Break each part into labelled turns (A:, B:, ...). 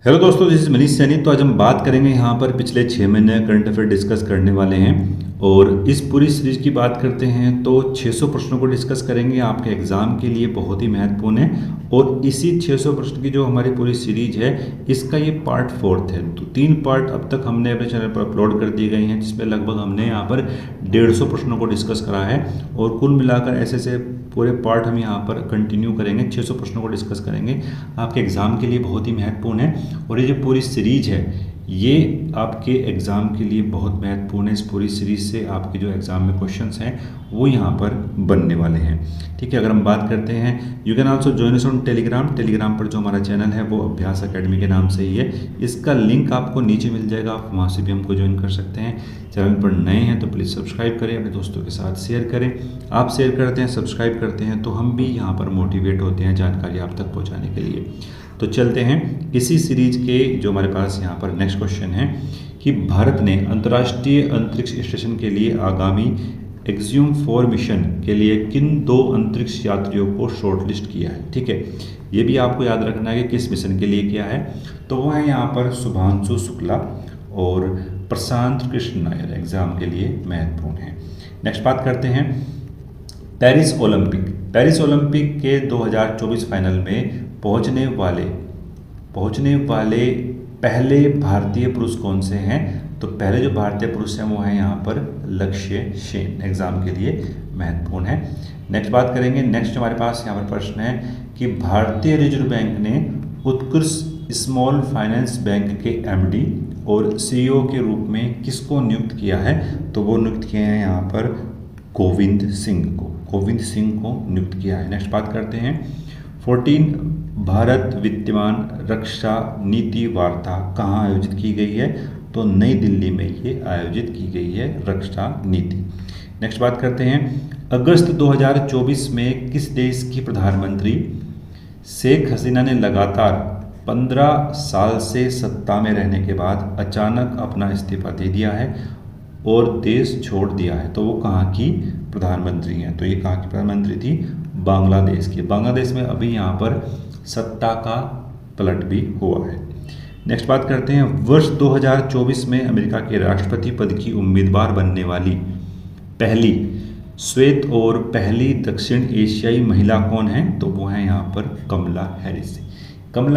A: Hello दोस्तों, this is Manish Saini. तो आज हम बात करेंगे यहाँ पर पिछले 6 महीने करंट अफेयर डिस्कस करने वाले हैं और इस पूरी सीरीज की बात करते हैं तो 600 प्रश्नों को डिस्कस करेंगे। आपके एग्ज़ाम के लिए बहुत ही महत्वपूर्ण है और इसी 600 प्रश्न की जो हमारी पूरी सीरीज है इसका ये पार्ट 4 है। तो 3 पार्ट अब तक हमने अपने चैनल पर अपलोड कर दिए गए हैं, जिसमें लगभग हमने यहाँ पर 150 प्रश्नों को डिस्कस करा है और कुल मिलाकर ऐसे पूरे पार्ट हम यहाँ पर कंटिन्यू करेंगे। 600 प्रश्नों को डिस्कस करेंगे, आपके एग्ज़ाम के लिए बहुत ही महत्वपूर्ण है और ये जो पूरी सीरीज है ये आपके एग्ज़ाम के लिए बहुत महत्वपूर्ण है। इस पूरी सीरीज से आपके जो एग्ज़ाम में क्वेश्चंस हैं वो यहाँ पर बनने वाले हैं। ठीक है, अगर हम बात करते हैं you can also join us on Telegram पर जो हमारा चैनल है वो अभ्यास एकेडमी के नाम से ही है। इसका लिंक आपको नीचे मिल जाएगा, आप वहाँ से भी हमको ज्वाइन कर सकते हैं। चैनल पर नए हैं तो प्लीज़ सब्सक्राइब करें, अपने दोस्तों के साथ शेयर करें। आप शेयर करते हैं, सब्सक्राइब करते हैं तो हम भी यहाँ पर मोटिवेट होते हैं जानकारी आप तक पहुँचाने के लिए। तो चलते हैं इसी सीरीज के जो हमारे पास यहाँ पर नेक्स्ट क्वेश्चन है कि भारत ने अंतर्राष्ट्रीय अंतरिक्ष स्टेशन के लिए आगामी एक्सियम 4 मिशन के लिए किन 2 अंतरिक्ष यात्रियों को शॉर्टलिस्ट किया है। ठीक है, ये भी आपको याद रखना है कि किस मिशन के लिए किया है। तो वो है यहाँ पर शुभांशु शुक्ला और प्रशांत कृष्ण नायर, एग्जाम के लिए महत्वपूर्ण है। नेक्स्ट बात करते हैं पेरिस ओलंपिक के 2024 फाइनल में पहुंचने वाले पहले भारतीय पुरुष कौन से हैं। तो पहले जो भारतीय पुरुष हैं वो हैं यहाँ पर लक्ष्य सेन, एग्जाम के लिए महत्वपूर्ण है। नेक्स्ट बात करेंगे, नेक्स्ट हमारे पास यहाँ पर प्रश्न है कि भारतीय रिजर्व बैंक ने उत्कृष्ट स्मॉल फाइनेंस बैंक के एमडी और सीईओ के रूप में किसको नियुक्त किया है। तो वो नियुक्त किए हैं यहाँ पर गोविंद सिंह को नियुक्त किया है। नेक्स्ट बात करते हैं 14 भारत विद्यमान रक्षा नीति वार्ता कहाँ आयोजित की गई है। तो नई दिल्ली में ये आयोजित की गई है रक्षा नीति। नेक्स्ट बात करते हैं अगस्त 2024 में किस देश की प्रधानमंत्री शेख हसीना ने लगातार 15 साल से सत्ता में रहने के बाद अचानक अपना इस्तीफा दे दिया है और देश छोड़ दिया है। तो वो कहाँ की प्रधानमंत्री हैं। तो ये कहाँ की प्रधानमंत्री थी, बांग्लादेश की। बांग्लादेश में अभी यहाँ पर सत्ता का पलट भी हुआ है। नेक्स्ट बात करते हैं वर्ष 2024 में अमेरिका के राष्ट्रपति पद की उम्मीदवार बनने वाली पहली श्वेत और पहली दक्षिण एशियाई महिला कौन है। तो वो है यहाँ पर कमला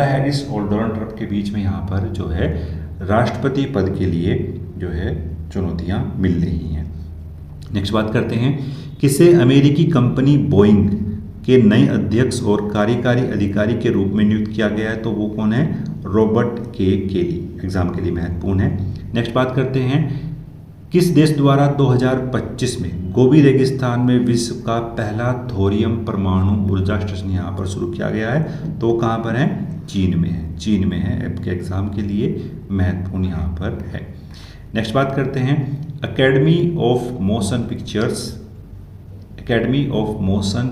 A: हैरिस और डोनाल्ड ट्रंप के बीच में यहाँ पर जो है राष्ट्रपति पद के लिए जो है चुनौतियाँ मिल रही हैं। नेक्स्ट बात करते हैं किसे अमेरिकी कंपनी बोइंग के नए अध्यक्ष और कार्यकारी अधिकारी के रूप में नियुक्त किया गया है। तो वो कौन है, रॉबर्ट केली, एग्जाम के लिए महत्वपूर्ण है। नेक्स्ट बात करते हैं किस देश द्वारा 2025 में गोबी रेगिस्तान में विश्व का पहला थोरियम परमाणु ऊर्जा स्टेशन यहाँ पर शुरू किया गया है। तो कहाँ पर है, चीन में है। आपके एग्जाम के लिए महत्वपूर्ण यहाँ पर है। नेक्स्ट बात करते हैं academy of motion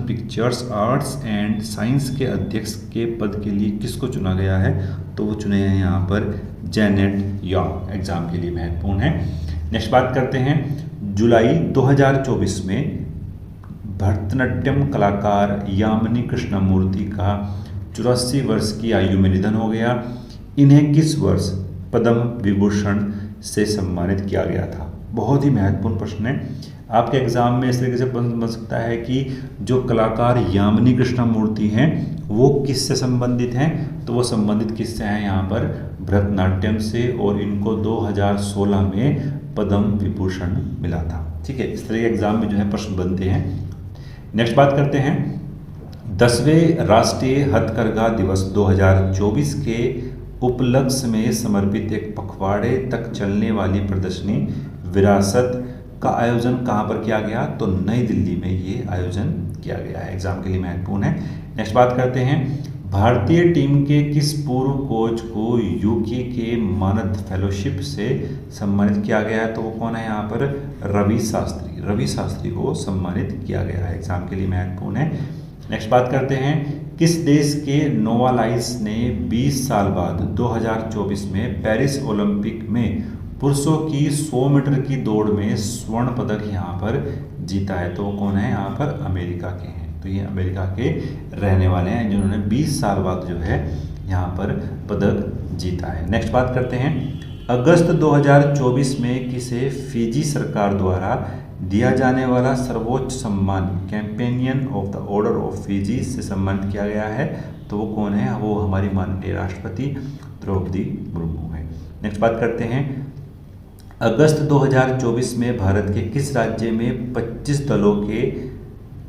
A: pictures arts and science के अध्यक्ष के पद के लिए किसको चुना गया है। तो वो चुने हैं यहाँ पर जेनेट यॉन्ग, एग्जाम के लिए महत्वपूर्ण है। नेक्स्ट बात करते हैं जुलाई 2024 में भरतनाट्यम कलाकार यामिनी कृष्णमूर्ति का 84 वर्ष की आयु में निधन हो गया। इन्हें किस वर्ष पद्म विभूषण से सम्मानित किया गया था। बहुत ही महत्वपूर्ण प्रश्न है, आपके एग्जाम में इस तरीके से बन सकता है कि जो कलाकार यामिनी कृष्णमूर्ति हैं वो किससे संबंधित हैं। तो वो संबंधित किससे हैं यहाँ पर, भरतनाट्यम से, और इनको 2016 में पद्म विभूषण मिला था। ठीक है, इस तरह के एग्जाम में जो है प्रश्न बनते हैं। नेक्स्ट बात करते हैं 10वें राष्ट्रीय हथकरघा दिवस 2024 के उपलक्ष्य में समर्पित एक पखवाड़े तक चलने वाली प्रदर्शनी विरासत का आयोजन कहाँ पर किया गया। तो नई दिल्ली में ये आयोजन किया गया है, एग्जाम के लिए महत्वपूर्ण है। नेक्स्ट बात करते हैं भारतीय टीम के किस पूर्व कोच को यूके के मानद फेलोशिप से सम्मानित किया गया है। तो वो कौन है यहाँ पर, रवि शास्त्री को सम्मानित किया गया है, एग्जाम के लिए महत्वपूर्ण है। नेक्स्ट बात करते हैं किस देश के नोवालाइस ने 20 साल बाद 2024 में पेरिस ओलंपिक में पुरुषों की 100 मीटर की दौड़ में स्वर्ण पदक यहाँ पर जीता है। तो कौन है यहाँ पर, अमेरिका के हैं। तो ये अमेरिका के रहने वाले हैं जिन्होंने 20 साल बाद जो है यहाँ पर पदक जीता है। नेक्स्ट बात करते हैं, अगस्त 2024 में किसे फिजी सरकार द्वारा दिया जाने वाला सर्वोच्च सम्मान companion of the order of Fiji से सम्मानित किया गया है? तो वो कौन है? वो हमारी माननीय राष्ट्रपति द्रौपदी मुर्मू है। नेक्स्ट बात करते हैं, अगस्त 2024 में भारत के किस राज्य में 25 दलों के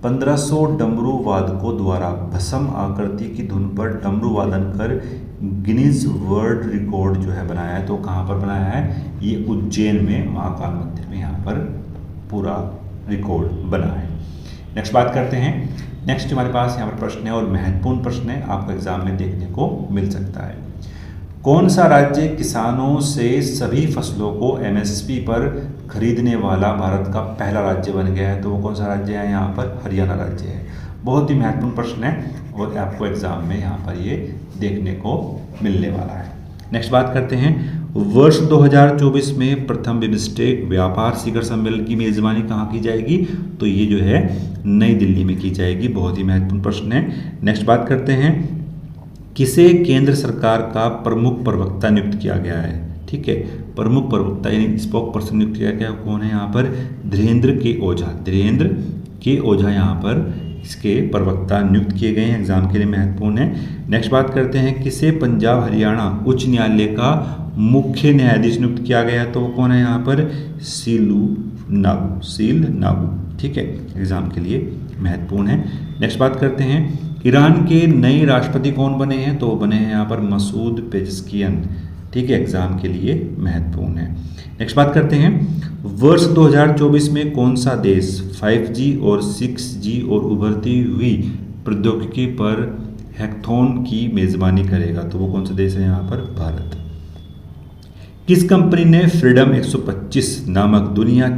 A: 1500 डमरू वादकों द्वारा भस्म आकृति की धुन पर डमरू वादन कर गिनीज वर्ल्ड रिकॉर्ड जो है बनाया है? तो कहाँ पर बनाया है? ये उज्जैन में महाकाल मंदिर में यहाँ पर पूरा रिकॉर्ड बना है। नेक्स्ट बात करते हैं, नेक्स्ट हमारे पास यहाँ पर प्रश्न है और महत्वपूर्ण प्रश्न है, आपको एग्जाम में देखने को मिल सकता है। कौन सा राज्य किसानों से सभी फसलों को एमएसपी पर खरीदने वाला भारत का पहला राज्य बन गया है? तो वो कौन सा राज्य है? यहाँ पर हरियाणा राज्य है। बहुत ही महत्वपूर्ण प्रश्न है और आपको एग्जाम में यहाँ पर ये देखने को मिलने वाला है। नेक्स्ट बात करते हैं, वर्ष 2024 में प्रथम बिम्स्टेक व्यापार शिखर सम्मेलन की मेजबानी कहाँ की जाएगी? तो ये जो है नई दिल्ली में की जाएगी। बहुत ही महत्वपूर्ण प्रश्न है। नेक्स्ट बात करते हैं, किसे केंद्र सरकार का प्रमुख प्रवक्ता नियुक्त किया गया है? ठीक है, प्रमुख प्रवक्ता यानी स्पोक पर्सन नियुक्त किया गया, कौन है यहाँ पर? धीरेन्द्र के ओझा। धीरेन्द्र के ओझा यहाँ पर इसके प्रवक्ता नियुक्त किए गए हैं, एग्जाम के लिए महत्वपूर्ण है। नेक्स्ट बात करते हैं, किसे पंजाब हरियाणा उच्च न्यायालय का मुख्य न्यायाधीश नियुक्त किया गया है? तो वो कौन है यहाँ पर? सील नागू। ठीक है, एग्जाम के लिए महत्वपूर्ण है। नेक्स्ट बात करते हैं, ईरान के नए राष्ट्रपति कौन बने हैं? तो वो बने हैं यहाँ पर मसूद पेजेस्कियन। ठीक है, एग्जाम के लिए महत्वपूर्ण है। नेक्स्ट बात करते हैं, वर्ष 2024 में कौन सा देश 5G और 6G और उभरती हुई प्रौद्योगिकी पर हैकथॉन की मेजबानी करेगा? तो वो कौन सा देश है यहाँ पर? भारत। किस कंपनी ने फ्रीडम 125 नामक दुनिया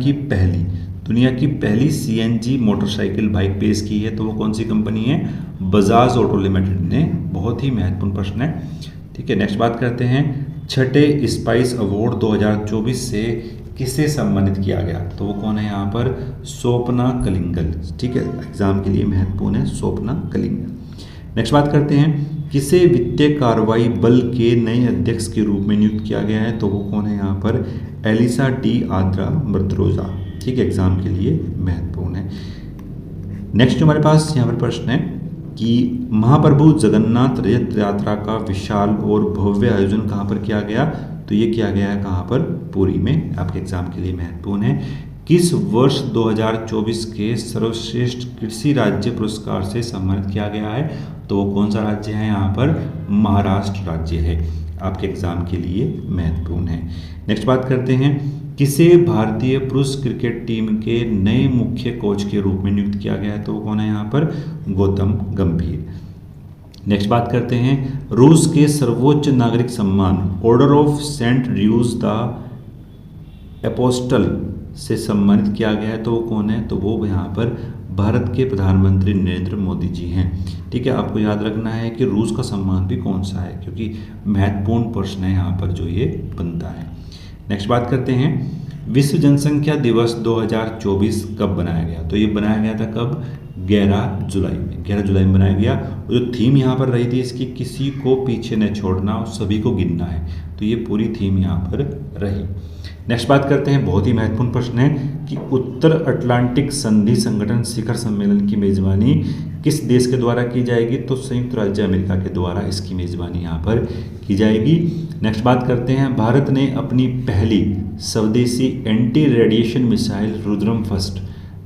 A: की पहली CNG मोटरसाइकिल बाइक पेश की है? तो वो कौन सी कंपनी है? बजाज ऑटो लिमिटेड ने। बहुत ही महत्वपूर्ण प्रश्न है। ठीक है, नेक्स्ट बात करते हैं, छठे स्पाइस अवार्ड 2024 से किसे सम्मानित किया गया? तो वो कौन है यहाँ पर? स्वप्ना कलिंगल। ठीक है, एग्जाम के लिए महत्वपूर्ण है, स्वप्ना कलिंगल। नेक्स्ट बात करते हैं, किसे वित्तीय कार्रवाई बल के नए अध्यक्ष के रूप में नियुक्त किया गया है? तो वो कौन है यहाँ पर? एलिसा डी आद्रा मर्तरोजा। ठीक है, एग्जाम के लिए महत्वपूर्ण है। नेक्स्ट हमारे पास यहाँ पर प्रश्न है कि महाप्रभु जगन्नाथ रथ यात्रा का विशाल और भव्य आयोजन कहाँ पर किया गया? तो ये किया गया है कहाँ पर? पुरी में। आपके एग्जाम के लिए महत्वपूर्ण है। किस वर्ष 2024 के सर्वश्रेष्ठ कृषि राज्य पुरस्कार से सम्मानित किया गया है? तो वो कौन सा राज्य है यहाँ पर? महाराष्ट्र राज्य है। आपके एग्जाम के लिए महत्वपूर्ण है। नेक्स्ट बात करते हैं, किसे भारतीय पुरुष क्रिकेट टीम के नए मुख्य कोच के रूप में नियुक्त किया गया है? तो वो कौन है यहाँ पर? गौतम गंभीर। नेक्स्ट बात करते हैं, रूस के सर्वोच्च नागरिक सम्मान ऑर्डर ऑफ सेंट ड्यूज द एपोस्टल से सम्मानित किया गया है। तो वो कौन है? तो वो यहाँ पर भारत के प्रधानमंत्री नरेंद्र मोदी जी हैं। ठीक है, आपको याद रखना है कि रूस का सम्मान भी कौन सा है, क्योंकि महत्वपूर्ण प्रश्न है यहाँ पर जो ये बनता है। नेक्स्ट बात करते हैं, विश्व जनसंख्या दिवस 2024 कब बनाया गया? तो ये बनाया गया था कब? 11 जुलाई में। 11 जुलाई में बनाया गया। और जो थीम यहाँ पर रही थी इसकी, किसी को पीछे न छोड़ना और सभी को गिनना है। तो ये पूरी थीम यहाँ पर रही। नेक्स्ट बात करते हैं, बहुत ही महत्वपूर्ण प्रश्न है कि उत्तर अटलांटिक संधि संगठन शिखर सम्मेलन की मेजबानी किस देश के द्वारा की जाएगी? तो संयुक्त राज्य अमेरिका के द्वारा इसकी मेजबानी यहाँ पर की जाएगी। नेक्स्ट बात करते हैं, भारत ने अपनी पहली स्वदेशी anti radiation missile Rudram first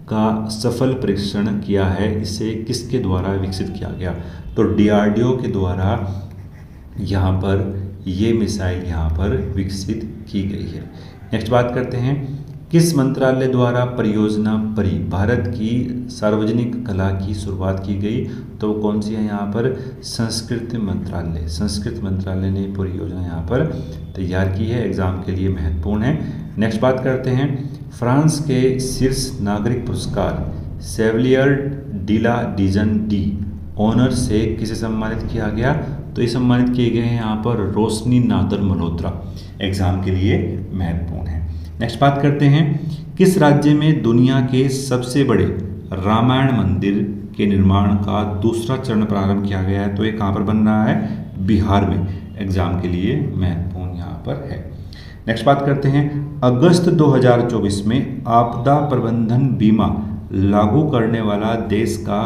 A: का सफल परीक्षण किया है। इसे किसके द्वारा विकसित किया गया? तो DRDO के द्वारा यहाँ पर ये मिसाइल यहाँ पर विकसित की गई है। नेक्स्ट बात करते हैं, किस मंत्रालय द्वारा परियोजना परी भारत की सार्वजनिक कला की शुरुआत की गई? तो कौन सी है यहाँ पर? संस्कृत मंत्रालय। संस्कृत मंत्रालय ने परियोजना यहाँ पर तैयार की है, एग्जाम के लिए महत्वपूर्ण है। नेक्स्ट बात करते हैं, फ्रांस के शीर्ष नागरिक पुरस्कार सेविलियर डिला डिजन डी ऑनर से किसे सम्मानित किया गया? तो ये सम्मानित किए गए हैं यहाँ पर रोशनी नादर मल्होत्रा। एग्जाम के लिए महत्वपूर्ण है। नेक्स्ट बात करते हैं, किस राज्य में दुनिया के सबसे बड़े रामायण मंदिर के निर्माण का दूसरा चरण प्रारंभ किया गया है? तो ये कहाँ पर बन रहा है? बिहार में एग्जाम के लिए महत्वपूर्ण यहाँ पर है। नेक्स्ट बात करते हैं, अगस्त 2024 में आपदा प्रबंधन बीमा लागू करने वाला देश का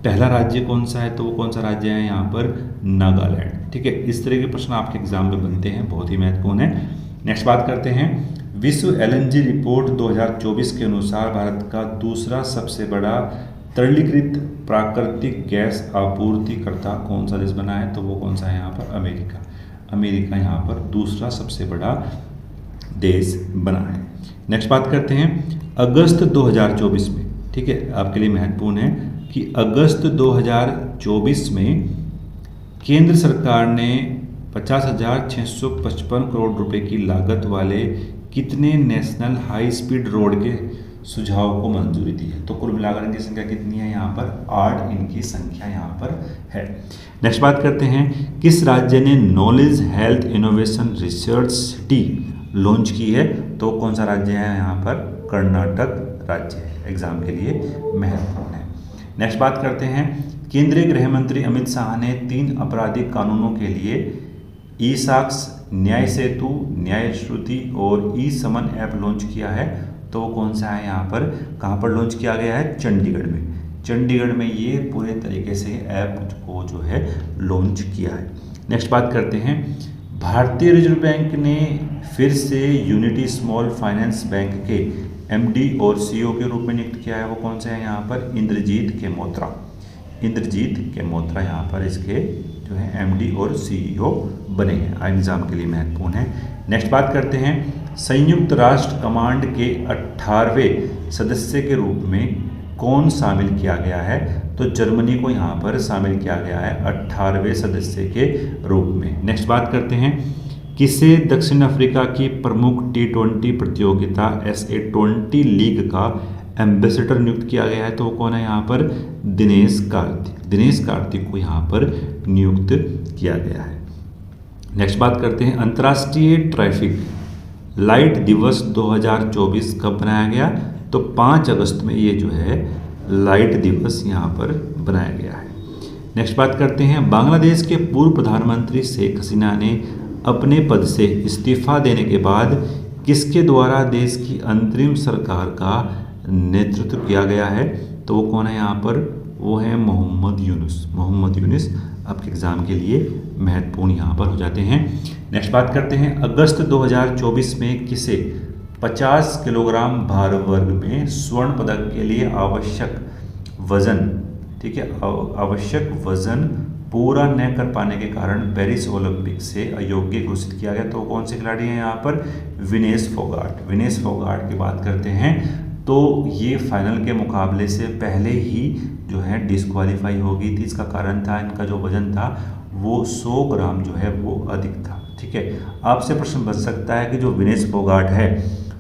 A: पहला राज्य कौन सा है? तो वो कौन सा राज्य है यहाँ पर? नागालैंड। ठीक है, इस तरह के प्रश्न आपके एग्जाम में बनते हैं, बहुत ही महत्वपूर्ण है। नेक्स्ट बात करते हैं, विश्व एलएनजी रिपोर्ट 2024 के अनुसार भारत का दूसरा सबसे बड़ा तरलीकृत प्राकृतिक गैस आपूर्तिकर्ता कौन सा देश बना है? तो वो कौन सा है यहाँ पर? अमेरिका। अमेरिका यहाँ पर दूसरा सबसे बड़ा देश बना है। नेक्स्ट बात करते हैं, अगस्त 2024 में, ठीक है, आपके लिए महत्वपूर्ण है कि अगस्त 2024 में केंद्र सरकार ने 50,655 करोड़ रुपए की लागत वाले कितने नेशनल हाई स्पीड रोड के सुझाव को मंजूरी दी है? तो कुल मिलाकर इनकी संख्या कितनी है यहाँ पर? 8 इनकी संख्या यहाँ पर है। नेक्स्ट बात करते हैं, किस राज्य ने knowledge health innovation research city launch की है? तो कौन सा राज्य है यहाँ पर? कर्नाटक राज्य है, एग्जाम के लिए महत्वपूर्ण है। नेक्स्ट बात करते हैं, केंद्रीय गृह मंत्री अमित शाह ने 3 आपराधिक कानूनों के लिए ई साक्ष्य, न्याय सेतु, न्याय श्रुति और ई समन ऐप लॉन्च किया है। तो वो कौन सा है यहाँ पर? कहाँ पर लॉन्च किया गया है? चंडीगढ़ में। चंडीगढ़ में ये पूरे तरीके से ऐप को जो है लॉन्च किया है। नेक्स्ट बात करते हैं, भारतीय रिजर्व बैंक ने फिर से यूनिटी स्मॉल फाइनेंस बैंक के एमडी और सीईओ के रूप में नियुक्त किया है। वो कौन से हैं यहाँ पर? इंद्रजीत के मोत्रा। इंद्रजीत के मोत्रा यहाँ पर इसके जो है एमडी और सीईओ बने हैं, एग्जाम के लिए महत्वपूर्ण है। नेक्स्ट बात करते हैं, संयुक्त राष्ट्र कमांड के 18वें सदस्य के रूप में कौन शामिल किया गया है? तो जर्मनी को यहाँ पर शामिल किया गया है 18वें सदस्य के रूप में। नेक्स्ट बात करते हैं, किसे दक्षिण अफ्रीका की प्रमुख T20 प्रतियोगिता SA20 लीग का एम्बेसडर नियुक्त किया गया है? तो कौन है यहाँ पर? दिनेश कार्तिक। दिनेश कार्तिक को यहाँ पर नियुक्त किया गया है। नेक्स्ट बात करते हैं, अंतर्राष्ट्रीय ट्रैफिक लाइट दिवस 2024 कब बनाया गया? तो 5 अगस्त में ये जो है लाइट दिवस यहाँ पर बनाया गया है। नेक्स्ट बात करते हैं, बांग्लादेश के पूर्व प्रधानमंत्री शेख हसीना ने अपने पद से इस्तीफा देने के बाद किसके द्वारा देश की अंतरिम सरकार का नेतृत्व किया गया है? तो वो कौन है यहाँ पर? वो है मोहम्मद यूनुस। मोहम्मद यूनुस आपके एग्जाम के लिए महत्वपूर्ण यहाँ पर हो जाते हैं। नेक्स्ट बात करते हैं, अगस्त 2024 में किसे 50 किलोग्राम भार वर्ग में स्वर्ण पदक के लिए आवश्यक वजन, ठीक है, आवश्यक वजन पूरा न कर पाने के कारण पेरिस ओलंपिक से अयोग्य घोषित किया गया? तो कौन से खिलाड़ी हैं यहाँ पर? विनेश फोगाट। विनेश फोगाट की बात करते हैं तो ये फाइनल के मुकाबले से पहले ही जो है डिस्क्वालीफाई हो गई थी। इसका कारण था, इनका जो वजन था वो 100 ग्राम जो है वो अधिक था। ठीक है, आपसे प्रश्न बच सकता है कि जो विनेश फोगाट है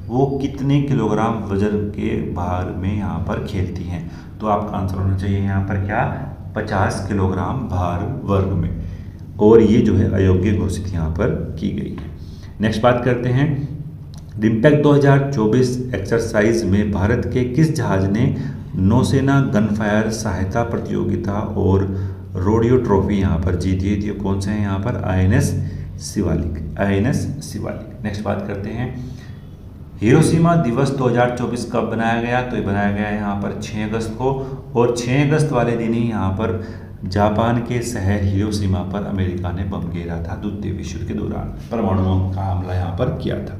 A: वो कितने किलोग्राम वजन के भार में यहाँ पर खेलती हैं? तो आपका आंसर होना चाहिए यहाँ पर क्या? 50 किलोग्राम भार वर्ग में, और ये जो है अयोग्य घोषित यहाँ पर की गई है। नेक्स्ट बात करते हैं, रिम्पैक्ट 2024 एक्सरसाइज में भारत के किस जहाज ने नौसेना गनफायर सहायता प्रतियोगिता और रोडियो ट्रॉफी यहाँ पर जीती है? तो कौन से हैं यहाँ पर? INS Shivalik. INS Shivalik. Next बात करते हैं, हिरोशिमा दिवस 2024 कब बनाया गया? तो ये बनाया गया है यहाँ पर 6 अगस्त को, और 6 अगस्त वाले दिन ही यहाँ पर जापान के शहर हिरोशिमा पर अमेरिका ने बम गिरा था। द्वितीय विश्व युद्ध के दौरान परमाणु बम का हमला यहाँ पर किया था।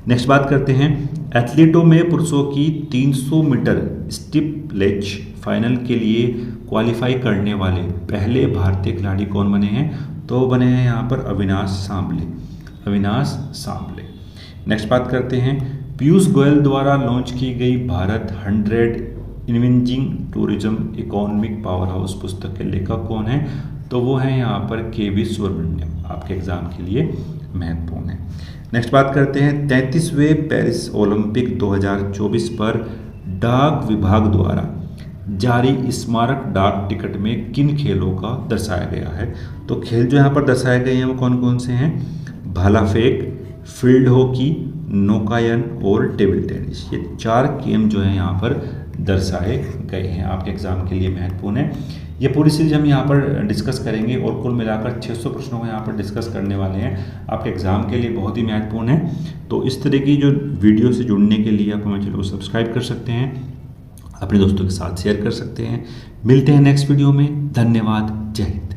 A: नेक्स्ट बात करते हैं, एथलीटों में पुरुषों की 300 मीटर स्टीपलेच फाइनल के लिए क्वालिफाई करने वाले पहले भारतीय खिलाड़ी कौन बने हैं? तो बने हैं यहाँ पर अविनाश सांबले। अविनाश सांबले। नेक्स्ट बात करते हैं, पीयूष गोयल द्वारा लॉन्च की गई Bharat 100 imaging tourism economic power house पुस्तक के लेखक कौन है? तो वो है यहाँ पर KV सुब्रमण्यम। आपके एग्जाम के लिए महत्वपूर्ण है। नेक्स्ट बात करते हैं, 33वें पेरिस ओलंपिक 2024 पर डाक विभाग द्वारा जारी स्मारक डाक टिकट में किन खेलों का दर्शाया गया है? तो खेल जो यहाँ पर दर्शाए गए हैं वो कौन कौन से हैं? भाला फेंक, फील्ड हॉकी, नौकायन और टेबल टेनिस। ये 4 गेम जो है यहाँ पर दर्शाए गए हैं, आपके एग्जाम के लिए महत्वपूर्ण है। ये पूरी सीरीज हम यहाँ पर डिस्कस करेंगे और कुल मिलाकर 600 प्रश्नों को यहाँ पर डिस्कस करने वाले हैं। आपके एग्ज़ाम के लिए बहुत ही महत्वपूर्ण है। तो इस तरह की जो वीडियो से जुड़ने के लिए आप हमारे चैनल को सब्सक्राइब कर सकते हैं, अपने दोस्तों के साथ शेयर कर सकते हैं। मिलते हैं नेक्स्ट वीडियो में। धन्यवाद। जय हिंद।